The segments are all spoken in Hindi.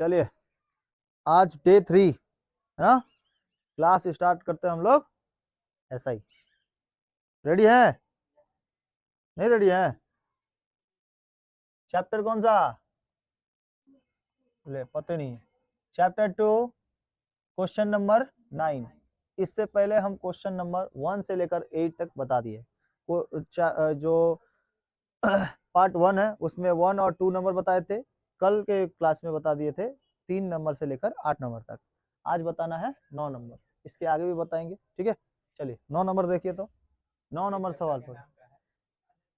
चलिए आज डे 3 है ना, क्लास स्टार्ट करते हैं हम लोग। ऐसा ही रेडी है? नहीं रेडी है? चैप्टर कौन सा? ले पता नहीं है। Chapter 2 question number 9। इससे पहले हम क्वेश्चन नंबर 1 से लेकर 8 तक बता दिए। जो पार्ट 1 है उसमें 1 और 2 नंबर बताए थे, कल के क्लास में बता दिए थे 3 नंबर से लेकर 8 नंबर तक। आज बताना है 9 नंबर, इसके आगे भी बताएंगे, ठीक है। चलिए 9 नंबर देखिए, तो 9 नंबर सवाल पर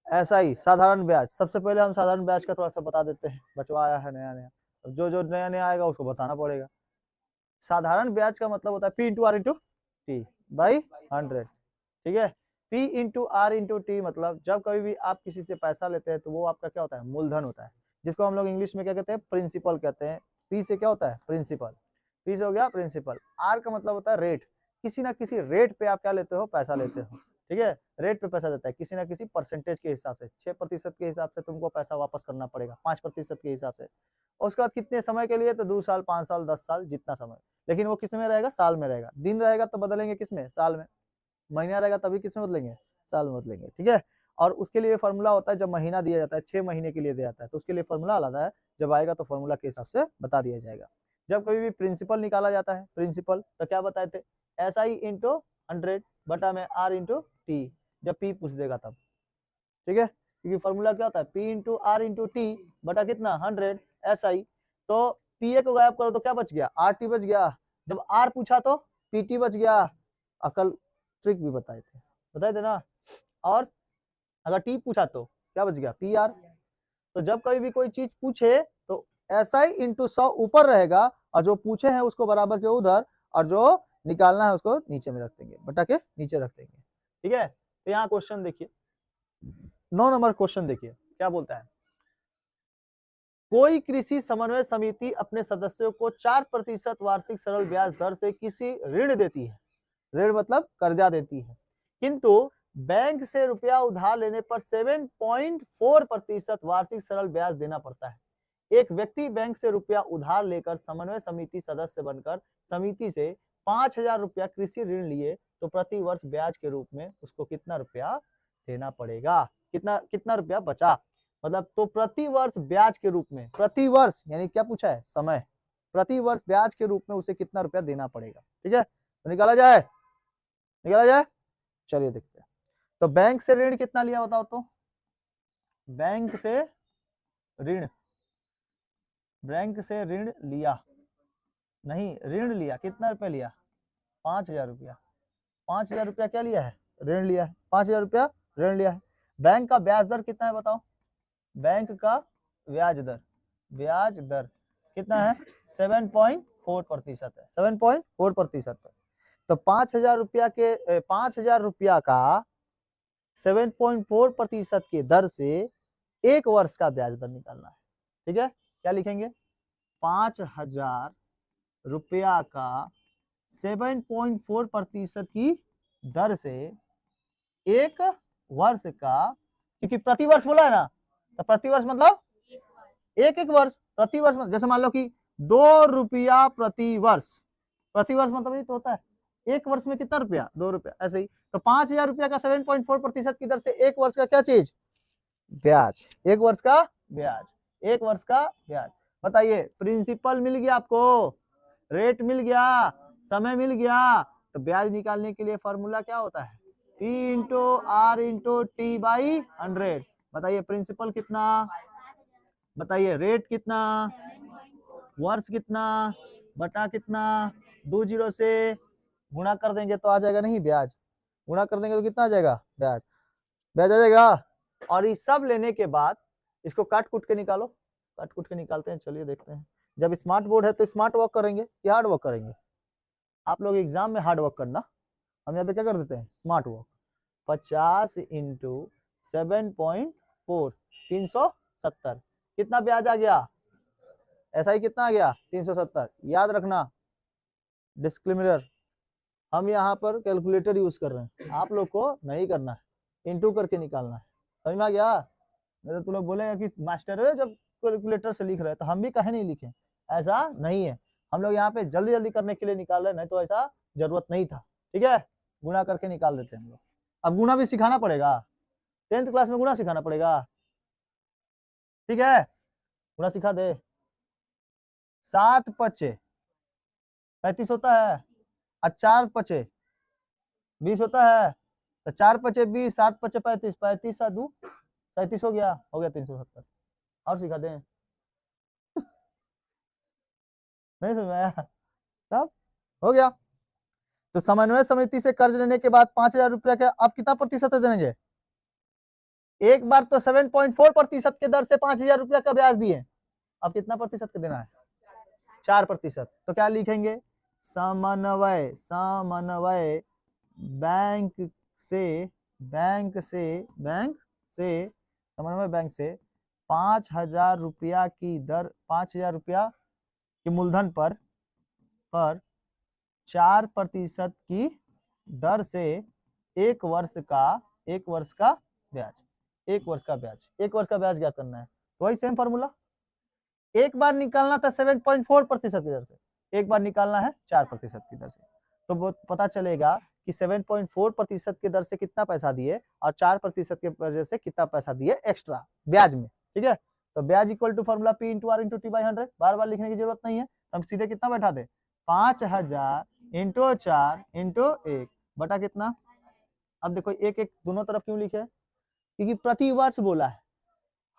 ऐसा ही साधारण ब्याज। सबसे पहले हम साधारण ब्याज का थोड़ा सा बता देते हैं, बचवा आया है नया नया, जो जो नया नया आएगा उसको बताना पड़ेगा। साधारण ब्याज का मतलब होता है P into R into T by 100, ठीक है। P into R into T मतलब जब कभी भी आप किसी से पैसा लेते हैं तो वो आपका क्या होता है, मूलधन होता है, जिसको हम लोग इंग्लिश में क्या कहते हैं, प्रिंसिपल कहते हैं। P से क्या होता है, प्रिंसिपल। P से हो गया प्रिंसिपल। R का मतलब होता है रेट, किसी ना किसी रेट पे आप क्या लेते हो, पैसा लेते हो, ठीक है। रेट पे पैसा देता है किसी ना किसी परसेंटेज के हिसाब से, 6% के हिसाब से तुमको पैसा वापस करना पड़ेगा, 5% के हिसाब से। उसके बाद कितने समय के लिए, तो 2 साल 5 साल 10 साल जितना समय, लेकिन वो किस में रहेगा, साल में रहेगा। दिन रहेगा तो बदलेंगे किस में, साल में। महीना रहेगा तभी किस में बदलेंगे, साल में बदलेंगे, ठीक है। और उसके लिए फॉर्मूला होता है, जब महीना दिया जाता है 6 महीने के लिए दिया जाता है तो उसके लिए फॉर्मूला अलग है, जब आएगा तो फॉर्मूला के हिसाब से बता दिया जाएगा। जब कभी भी प्रिंसिपल निकाला जाता है, प्रिंसिपल तो क्या बताए थे, SI इंटू 100 बटा में R इंटू टी, जब P पूछ देगा तब, ठीक है। क्योंकि फॉर्मूला क्या होता है, P into R into T बटा कितना 100 SI। तो PA को गायब करो तो क्या बच गया, RT बच गया। जब R पूछा तो PT बच गया। अकल ट्रिक भी बताए थे ना। और अगर T पूछा तो क्या बच गया, PR। तो जब कभी भी कोई चीज पूछे तो SI इंटू 100 ऊपर रहेगा और जो पूछे हैं उसको बराबर के उधर, और जो निकालना है उसको नीचे में रख देंगे, बटा के नीचे रख देंगे, ठीक है। तो यहाँ क्वेश्चन देखिए, 9 नंबर क्वेश्चन देखिए क्या बोलता है। कोई कृषि समन्वय समिति अपने सदस्यों को 4% वार्षिक सरल ब्याज दर से किसी ऋण देती है, ऋण मतलब कर्जा देती है, किंतु बैंक से रुपया उधार लेने पर 7.4% वार्षिक सरल ब्याज देना पड़ता है। एक व्यक्ति बैंक से रुपया उधार लेकर समन्वय समिति सदस्य बनकर समिति से 5,000 रुपया कृषि ऋण लिए तो प्रति वर्ष ब्याज के रूप में उसको कितना रुपया देना पड़ेगा, कितना कितना रुपया बचा, मतलब तो प्रति वर्ष ब्याज के रूप में, प्रति वर्ष यानी क्या पूछा है, समय, प्रति वर्ष ब्याज के रूप में उसे कितना रुपया देना पड़ेगा, ठीक है। तो निकाला जाए, चलिए देखते हैं। तो बैंक से ऋण कितना लिया बताओ तो, बैंक से ऋण लिया, नहीं ऋण लिया, कितना रुपया लिया, 5,000 रुपया। 5,000 रुपया क्या लिया है, ऋण लिया है, 5,000 रुपया ऋण लिया है। बैंक का ब्याज दर कितना है बताओ, बैंक का ब्याज दर कितना है, 7.4% है, 7.4% है। तो 5,000 रुपया के 5,000 रुपया का 7.4% की दर से 1 वर्ष का ब्याज दर निकालना है, ठीक है। क्या लिखेंगे, 5,000 रुपया का 7.4% की दर से 1 वर्ष का, क्योंकि प्रति वर्ष बोला है ना, तो प्रति वर्ष मतलब एक वर्ष, प्रति वर्ष मतलब जैसे मान लो कि 2 रुपया प्रति वर्ष, मतलब ये तो होता है 1 वर्ष में कितना रुपया, 2 रुपया, ऐसे ही। तो 5,000 रुपया का 7.4% की दर से 1 वर्ष का क्या चीज, ब्याज, 1 वर्ष का ब्याज, 1 वर्ष का ब्याज। बताइए प्रिंसिपल मिल गया आपको, रेट मिल गया, समय मिल गया, तो ब्याज निकालने के लिए फॉर्मूला क्या होता है, P into R into T by 100। बताइए प्रिंसिपल कितना, बताइए रेट कितना, वर्ष कितना, बटा कितना, 2 जीरो से गुणा कर देंगे तो आ जाएगा, नहीं ब्याज, गुणा कर देंगे तो कितना आ जाएगा, ब्याज आ जाएगा। और ये सब लेने के बाद इसको काट कूट के निकालो, काट कूट के निकालते हैं, चलिए देखते हैं। जब स्मार्ट बोर्ड है तो स्मार्ट वर्क करेंगे या हार्ड वर्क करेंगे, आप लोग एग्जाम में हार्ड वर्क करना, हम यहाँ पे क्या कर देते हैं, स्मार्ट वर्क। 50 इंटू 7.4 370, कितना ब्याज आ गया, ऐसा ही कितना आ गया 370। याद रखना डिस्क्लेमर, हम यहाँ पर कैलकुलेटर यूज कर रहे हैं, आप लोग को नहीं करना है, इंटू करके निकालना है, समझ में आ गया। नहीं तो तुम लोग बोलेगा कि मास्टर है जब कैलकुलेटर से लिख रहे हैं, तो हम भी कहे नहीं लिखे, ऐसा नहीं है, हम लोग यहाँ पे जल्दी जल्दी करने के लिए निकाल रहे हैं, नहीं तो ऐसा जरूरत नहीं था। ठीक है, गुणा करके निकाल देते हैं हम लोग। अब गुणा भी सिखाना पड़ेगा, 10th क्लास में गुणा सिखाना पड़ेगा। ठीक है, गुणा सिखा दे। 7 पचे 35 होता है, और 4 पचे 20 होता है, तो 4 पचे 20, 7 पचे 35, 35 और 2 37 हो गया 370। और सिखा दें? नहीं समझ में आया? तब हो गया। तो समन्वय समिति से कर्ज लेने के बाद 5,000 रुपया के आप कितना प्रतिशत देंगे? एक बार तो 7.4% के दर से 5,000 रुपया का ब्याज दिए, अब कितना प्रतिशत का देना है? 4%। तो क्या लिखेंगे? समन्वय समन्वय बैंक से समन्वय बैंक से 5,000 रुपया की दर, 5,000 रुपया के मूलधन पर 4% की दर से एक वर्ष का ब्याज, एक वर्ष का ब्याज क्या करना है? तो वही सेम फॉर्मूला, एक बार निकालना था 7.4% की दर से, एक बार निकालना है 4% की दर से। तो वो पता चलेगा कि 7.4% की दर से कितना पैसा दिए और 4% की वजह से कितना पैसा दिए एक्स्ट्रा ब्याज में। ठीक है, तो ब्याज equal to formula P into R into T/100, बार बार लिखने की जरूरत नहीं है, हम सीधे कितना बैठा दे, 5,000 इंटू 4 इंटू 1 बटा कितना। अब देखो एक एक दोनों तरफ क्यों लिखे, क्योंकि प्रति वर्ष बोला है,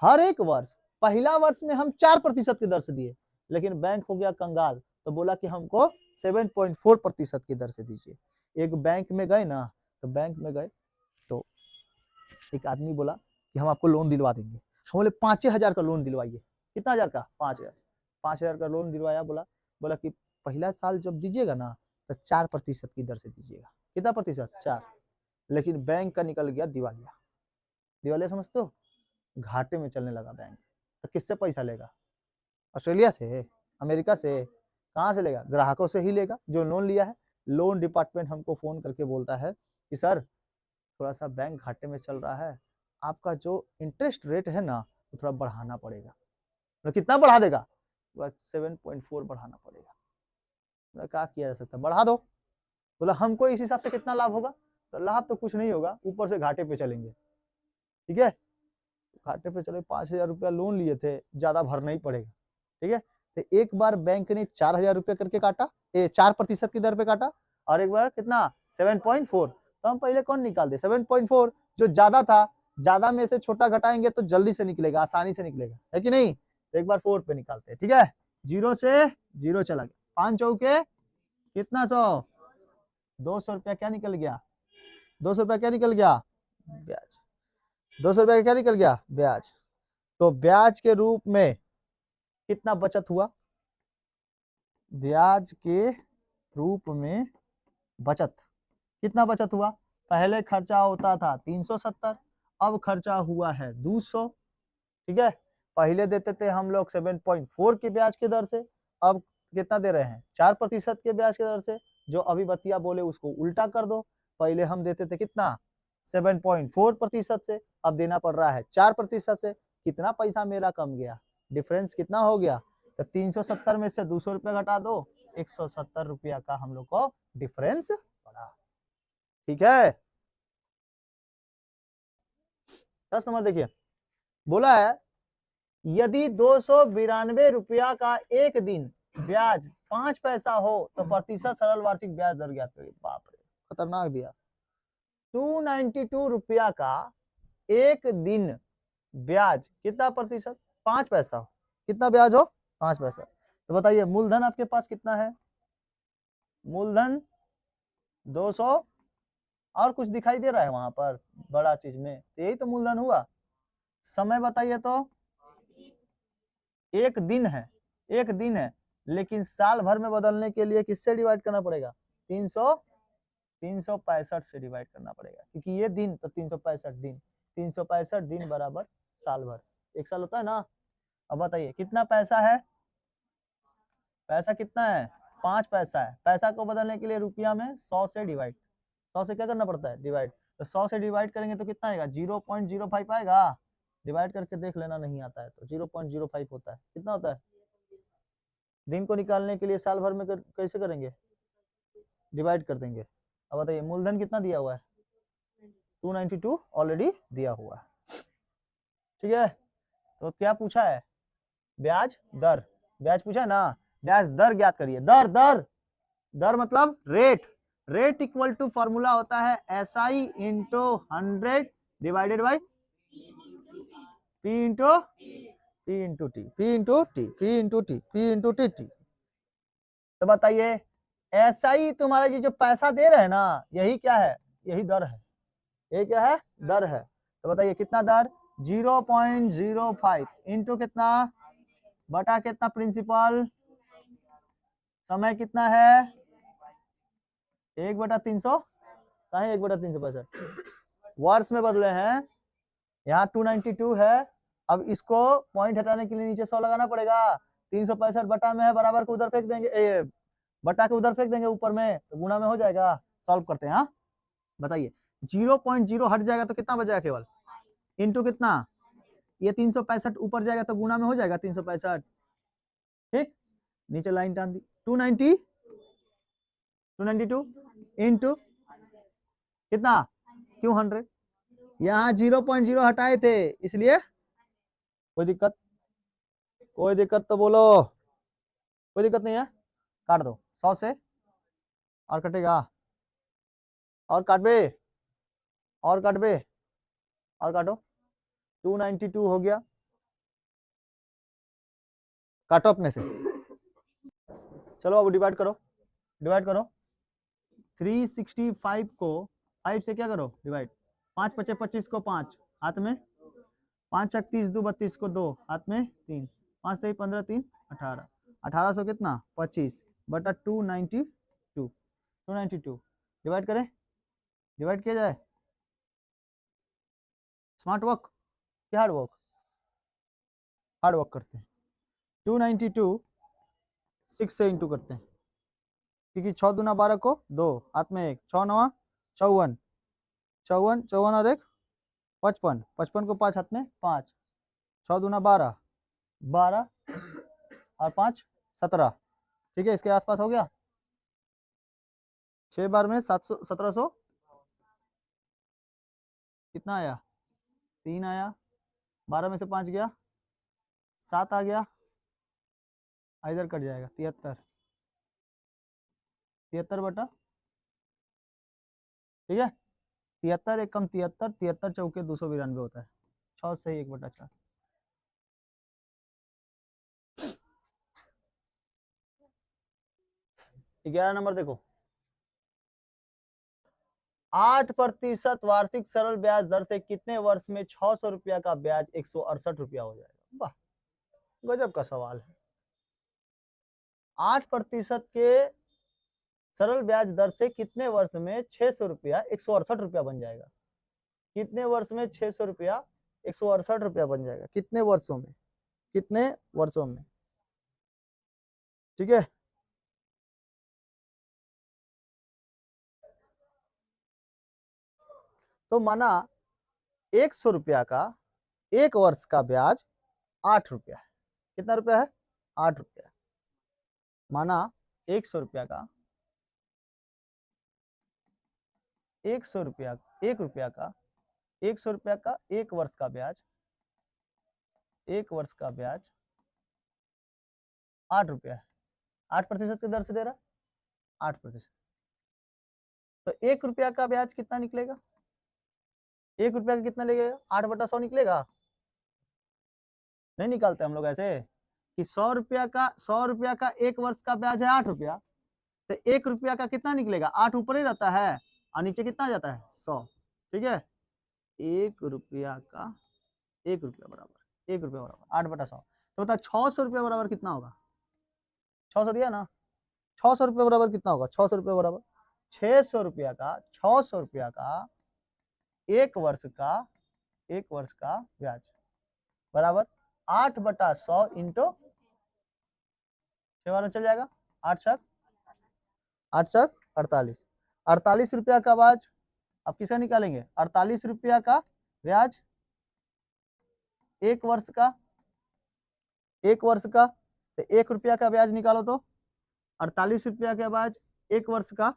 हर एक वर्ष। पहला वर्ष में हम 4% की दर से दिए, लेकिन बैंक हो गया कंगाल, तो बोला कि हमको 7.4% की दर से दीजिए। एक बैंक में गए ना, तो बैंक में गए तो एक आदमी बोला कि हम आपको लोन दिलवा देंगे, हम बोले 5,000 का लोन दिलवाइए। कितना हजार का? 5,000 का लोन दिलवाया। बोला कि पहला साल जब दीजिएगा ना तो 4% की दर से दीजिएगा। कितना प्रतिशत? 4। लेकिन बैंक का निकल गया दिवालिया समझते हो, घाटे में चलने लगा बैंक। तो किससे पैसा लेगा? ऑस्ट्रेलिया से, अमेरिका से, कहाँ से लेगा? ग्राहकों से ही लेगा जो लोन लिया है। लोन डिपार्टमेंट हमको फोन करके बोलता है कि सर थोड़ा सा बैंक घाटे में चल रहा है, आपका जो इंटरेस्ट रेट है ना वो थोड़ा बढ़ाना पड़ेगा। तो कितना बढ़ा देगा? 7.4 बढ़ाना पड़ेगा। क्या किया जा सकता है? बढ़ा दो। बोला हमको इस हिसाब से कितना लाभ होगा? तो लाभ तो कुछ नहीं होगा, ऊपर से घाटे पे चलेंगे। ठीक है, घाटे पे चले, 5,000 रुपया लोन लिए थे, ज्यादा भरना ही पड़ेगा। ठीक है, तो एक बार बैंक ने 4,000 रुपया करके काटा, 4% की दर पे काटा, और एक बार कितना? 7.4। तो हम पहले कौन निकाल दे? 7.4 जो ज्यादा था, ज्यादा में से छोटा घटाएंगे तो जल्दी से निकलेगा, आसानी से निकलेगा, है कि नहीं? तो एक बार 4 पे निकालते हैं। ठीक है, 0 से 0 चला गया, 5 चौके कितना? 100, 200 रुपया क्या निकल गया? 200 रुपया क्या निकल गया? ब्याज। 200 रुपया क्या निकल गया? ब्याज। तो ब्याज के रूप में कितना बचत हुआ? ब्याज के रूप में बचत कितना बचत हुआ? पहले खर्चा होता था 370, अब खर्चा हुआ है 200। ठीक है, पहले देते थे हम लोग 7.4 के ब्याज की दर से, अब कितना दे रहे हैं? 4% के ब्याज की दर से। जो अभी बतिया बोले उसको उल्टा कर दो, पहले हम देते थे कितना? 7.4% से, अब देना पड़ रहा है 4% से। कितना पैसा मेरा कम गया? डिफरेंस कितना हो गया? तो 370 में से 200 रुपया घटा दो, 170 रुपया का हम लोग को डिफरेंस पड़ा। ठीक है, 10 नंबर देखिए, बोला है यदि 292 रुपया का एक दिन ब्याज 5 पैसा हो तो प्रतिशत सरल वार्षिक ब्याज दर ज्ञात करिए। बाप रे, खतरनाक दिया। 292 रुपया का एक दिन ब्याज कितना प्रतिशत? 5 पैसा हो। कितना ब्याज हो? 5 पैसा। तो बताइए मूलधन आपके पास कितना है? मूलधन 200 और कुछ दिखाई दे रहा है वहां पर बड़ा चीज में, यही तो मूलधन हुआ। समय बताइए तो, एक दिन है, लेकिन साल भर में बदलने के लिए किससे डिवाइड करना पड़ेगा? 365 से डिवाइड करना पड़ेगा, क्योंकि ये दिन तो 365 दिन, 365 दिन बराबर साल भर, एक साल होता है ना। अब बताइए कितना पैसा है? पैसा कितना है? 5 पैसा है। पैसा को बदलने के लिए रुपया में 100 से डिवाइड, 100 से क्या करना पड़ता है? डिवाइड। तो 100 से डिवाइड करेंगे तो कितना आएगा? 0.05 आएगा। डिवाइड करके देख लेना, नहीं आता है तो 0.05 होता है। कितना होता है? दिन को निकालने के लिए साल भर में कैसे करेंगे, डिवाइड कर देंगे। अब बताइए मूलधन कितना दिया हुआ है, 292 ऑलरेडी दिया हुआ है। ठीक है, तो क्या पूछा है, ब्याज दर, ब्याज पूछा है ना, ब्याज दर ज्ञात करिए। दर दर दर मतलब rate, rate equal to formula होता है SI into 100 divided by P into P into T, P into T, P into T, P into T T. तो बताइए SI तुम्हारा ये जो पैसा दे रहे हैं ना, यही क्या है, यही दर है, ये क्या है, दर है। तो बताइए कितना दर, 0.05 इंटू कितना, बटा कितना प्रिंसिपल, समय कितना है 1/300, कहा 1/365 वर्ष में बदले हैं, यहाँ 292 है। अब इसको पॉइंट हटाने के लिए नीचे 100 लगाना पड़ेगा, 365 बटा में है, बराबर को उधर फेंक देंगे, बटा के उधर फेंक देंगे ऊपर में, तो गुणा में हो जाएगा। सॉल्व करते हैं। हाँ बताइए 0.0 हट जाएगा तो कितना बचेगा केवल, इंटू कितना, ये 365 ऊपर जाएगा तो गुणा में हो जाएगा 365। ठीक, नीचे लाइन टान दी, 292 इंटू कितना, क्यों 100, यहाँ 0.0 हटाए थे इसलिए, कोई दिक्कत, कोई दिक्कत तो बोलो, कोई दिक्कत नहीं है, काट दो 100 से, और कटेगा, और काट बे, और काट बे, और काटो, 292 हो गया, काटो अपने से। चलो अब डिवाइड करो, डिवाइड करो, 365 को 5 से क्या करो डिवाइड, 5 पचे 25 को 5 हाथ में, 5 छक 30 2 32 को 2 हाथ में 3, 5 3 15 3 18, 1800 कितना 25 बटा 292 डिवाइड करें, डिवाइड किया जाए, स्मार्ट वर्क क्या हार्ड वर्क, हार्ड वर्क करते हैं। 292 6 से इंटू करते हैं, क्योंकि 6 दूना 12 को 2 हाथ में 1, 6 9 54 54 54 और 1 55 55 को 5 हाथ में 5, 6 दूना 12 12 और 5 17। ठीक है, इसके आसपास हो गया, 6 बार में 700 1700 कितना आया 3 आया, 12 में से 5 गया 7 आ गया, इधर कट जाएगा 73 73 बटा, ठीक है 73 एक कम 73, 73 चौके 292 होता है, 6 से 1/4। 11 नंबर देखो, 8% वार्षिक सरल ब्याज दर से कितने वर्ष में 600 रुपया का ब्याज 168 रुपया हो जाएगा। वाह, गजब का सवाल है। 8% के सरल ब्याज दर से कितने वर्ष में 600 रुपया 168 रुपया बन जाएगा, कितने वर्ष में 600 रुपया 168 रुपया बन जाएगा, कितने वर्षों में, कितने वर्षों में। ठीक है, तो माना 100 रुपया का 1 वर्ष का ब्याज 8 रुपया है, कितना रुपया है 8 रुपया। माना 100 रुपया का 100 रुपया 1 रुपया का 100 रुपया का 1 वर्ष का ब्याज, 1 वर्ष का ब्याज 8 रुपया है, 8% की दर से दे रहा, 8%। तो 1 रुपया का ब्याज कितना निकलेगा, 1 रुपया का कितना लगेगा 8/100 निकलेगा, नहीं निकालते हम लोग ऐसे कि 100 रुपया का 1 वर्ष का ब्याज है 8 रुपया, तो 1 रुपया का कितना निकलेगा, 8 ऊपर ही रहता है और नीचे कितना आ जाता है 100। ठीक है, 1 रुपया का 1 रुपया बराबर 1 रुपया बराबर 8/100, तो बता 600 रुपया बराबर कितना होगा, 600 दिया ना, 600 रुपया बराबर कितना होगा, 600 रुपया बराबर 600 रुपया का 600 रुपया का 1 वर्ष का ब्याज बराबर 8/100 इंटू 6 चल जाएगा, 8 7 48, 48 रुपया का ब्याज अब किसका निकालेंगे, 48 रुपया का ब्याज 1 वर्ष का, 1 वर्ष का, तो 1 रुपया का ब्याज निकालो तो 48 रुपया का ब्याज 1 वर्ष का,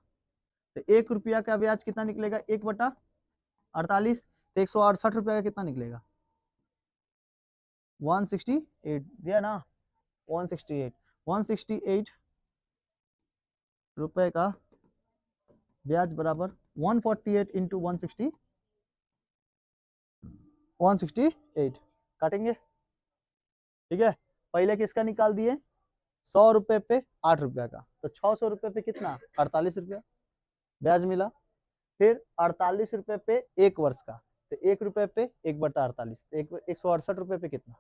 तो 1 रुपया का ब्याज कितना निकलेगा 1/48, तो 168 रुपया का कितना निकलेगा 168 दिया ना 168 रुपए का ब्याज बराबर 148 इंटू 168 काटेंगे। ठीक है, पहले किसका निकाल दिए 100 रुपए पे 8 रुपया का, तो 600 रुपए पे कितना 48 रुपया ब्याज मिला। फिर 48 रुपए पे 1 वर्ष का, तो 1 रुपए पे 1/48, तो 168 रुपए पे कितना।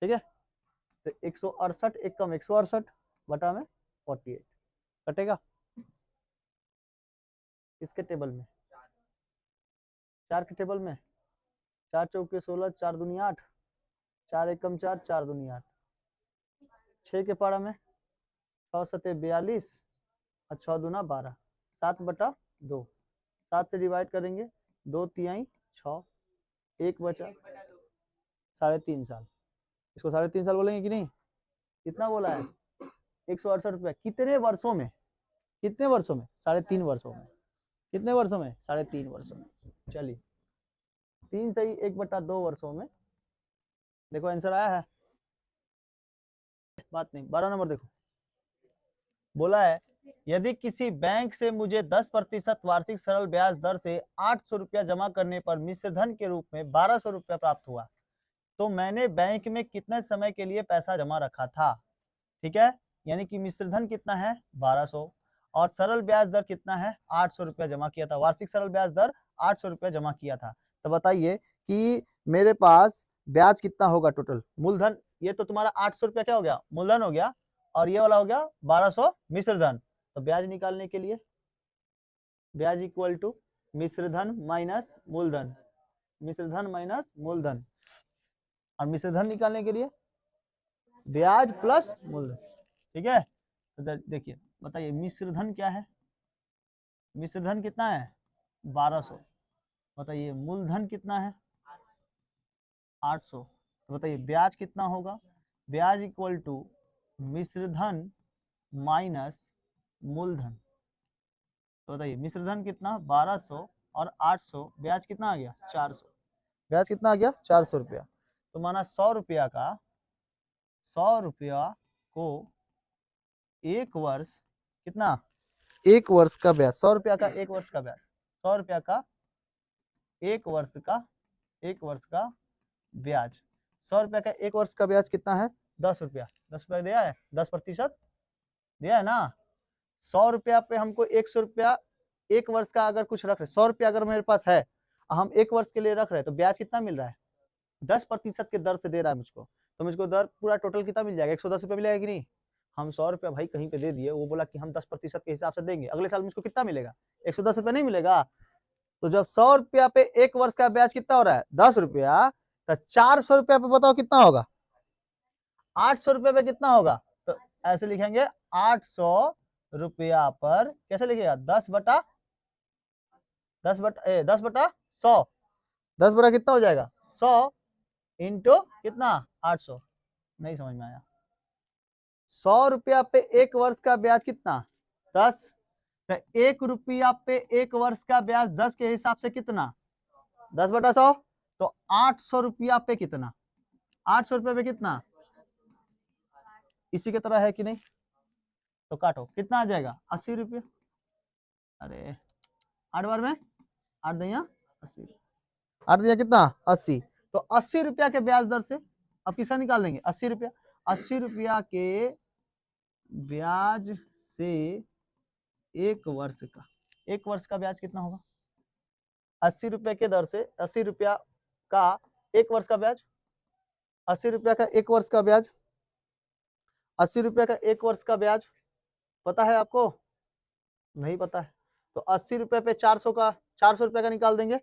ठीक है, तो 168 एक कम 168 बटा में 48 कटेगा इसके टेबल में, 4 के टेबल में 4 चौके 16, 4 दूनी 8, 4 एक कम 4, 4 दूनी 8, 6 के पारा में 6 सते 42 और 6 दूना 12, 7/2, 7 से डिवाइड करेंगे 2 तिहाई 6, 1 बचा 3.5 साल। इसको 3.5 साल बोलेंगे कि नहीं, कितना बोला है 168 रुपया, कितने वर्षों में, कितने वर्षों में 3.5 वर्षों में, कितने वर्षों में 3.5 वर्षों में। चलिए 3 सही 1/2 वर्षों में, देखो आंसर आया है, बात नहीं। 12 नंबर देखो, बोला है यदि किसी बैंक से मुझे 10% वार्षिक सरल ब्याज दर से 800 रुपया जमा करने पर मिश्र धन के रूप में 1200 रुपया प्राप्त हुआ, तो मैंने बैंक में कितने समय के लिए पैसा जमा रखा था। ठीक है, यानी कि मिश्र धन कितना है 1200 और सरल ब्याज दर कितना है 800 रुपया जमा किया था, वार्षिक सरल ब्याज दर 800 रुपया जमा किया था। तो बताइए कि मेरे पास ब्याज कितना होगा टोटल, मूलधन ये तो तुम्हारा 800 रुपया क्या हो गया मूलधन हो गया, और ये वाला हो गया 1200 मिश्र धन। तो ब्याज निकालने के लिए ब्याज इक्वल टू मिश्र धन माइनस मूलधन, मिश्र धन माइनस मूलधन, और मिश्र धन निकालने के लिए ब्याज प्लस मूलधन। ठीक है, तो देखिए बताइए मिश्र धन क्या है, मिश्र धन कितना है 1200, बताइए मूलधन कितना है 800, तो बताइए ब्याज कितना होगा, ब्याज इक्वल टू मिश्र धन माइनस मूलधन। तो बताइए मिश्र धन कितना 1200 और 800, ब्याज कितना आ गया 400, ब्याज कितना आ गया 400 रुपया। तो माना 100 रुपया का 100 रुपया को 1 वर्ष कितना 1 वर्ष का ब्याज, 100 रुपया का 1 वर्ष का ब्याज, 100 रुपया का 1 वर्ष का 1 वर्ष का ब्याज, 100 रुपया का 1 वर्ष का ब्याज कितना है 10 रुपया, 10 रुपया दिया है 10% दिया है ना। 100 रुपया पे हमको 100 रुपया 1 वर्ष का अगर कुछ रख रहे, 100 रुपया अगर मेरे पास है हम 1 वर्ष के लिए रख रहे हैं, तो ब्याज कितना मिल रहा है 10% के दर से दे रहा है मुझको, तो मुझको दर पूरा टोटल कितना मिल जाएगा 110 रुपया मिलेगा कि नहीं। हम 100 रुपया भाई कहीं पे दे दिए, वो बोला कि हम 10% के हिसाब से देंगे, अगले साल मुझको कितना मिलेगा 110 रुपया नहीं मिलेगा। तो जब 100 रुपया पे 1 वर्ष का ब्याज कितना हो रहा है 10 रुपया, तो 400 रुपया पे बताओ कितना होगा 800 रुपये पे कितना होगा, तो ऐसे लिखेंगे 800 रुपया पर कैसे लिखेगा 10/100, 10 बटा कितना हो जाएगा 100 इंटू कितना 800, नहीं समझ में आया। 100 रुपया पे 1 वर्ष का ब्याज कितना 10, तो 1 रुपया पे 1 वर्ष का ब्याज 10 के हिसाब से कितना 10/100, तो 800 रुपया पे कितना 800 रुपये पे कितना, इसी की तरह है कि नहीं, तो काटो कितना आ जाएगा 80 रुपये, अरे 8 बार में 8 दैया 80, 8 दैया कितना 80, तो 80 रुपया के ब्याज दर से अब किसका निकाल देंगे 80 रुपया, 80 रुपया के ब्याज से 1 वर्ष का, 1 वर्ष का ब्याज कितना होगा 80 रुपये के दर से 80 रुपया का 1 वर्ष का ब्याज, 80 रुपया का 1 वर्ष का ब्याज, 80 रुपया का 1 वर्ष का ब्याज पता है आपको, नहीं पता है, तो 80 रुपये पे 400 का 400 रुपये का निकाल देंगे,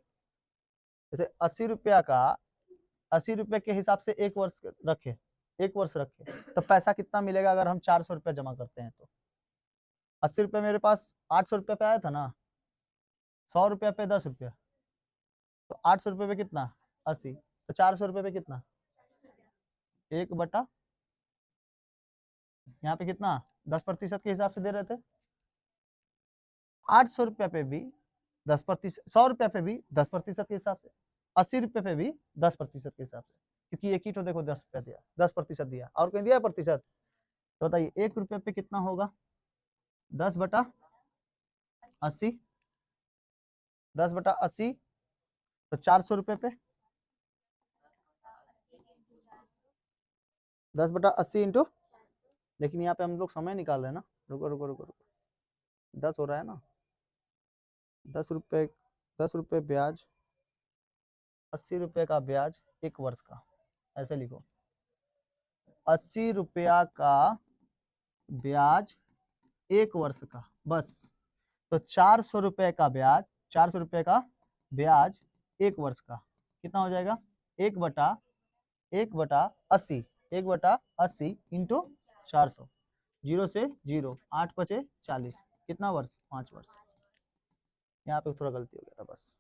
जैसे 80 रुपया का 80 रुपये के हिसाब से 1 वर्ष रखे, 1 वर्ष रखे, तो पैसा कितना मिलेगा अगर हम 400 रुपया जमा करते हैं, तो 80 रुपये मेरे पास 800 रुपये पे आया था ना, 100 रुपया पे 10 रुपया, तो 800 रुपये पे कितना 80, तो 400 रुपये पे कितना 1/, यहाँ पे कितना 10% के हिसाब से दे रहे थे। 800 रुपये पे भी 10%, 100 रुपये पे भी 10% के हिसाब से, 80 रुपये पे भी 10% के हिसाब से, क्योंकि एक ही तो देखो 10 रुपया दिया, 10% दिया, और कहीं दिया प्रतिशत। तो बताइए 1 रुपये पे कितना होगा, 10/80, 10/80, तो 400 रुपये पे 10/80 इंटू, लेकिन यहाँ पे हम लोग समय निकाल रहे हैं ना, रुको रुको रुको रुको, 10 हो रहा है ना, 10 रुपये, 10 रुपये ब्याज, 80 रुपये का ब्याज 1 वर्ष का, ऐसे लिखो 80 रुपया का ब्याज 1 वर्ष का, बस। तो 400 रुपये का ब्याज, 400 रुपये का ब्याज 1 वर्ष का कितना हो जाएगा, 1/80, 1/80 इंटू 400, 0 से 0, 8 × 5 = 40, कितना वर्ष, 5 वर्ष। यहाँ पे थोड़ा गलती हो गया था बस।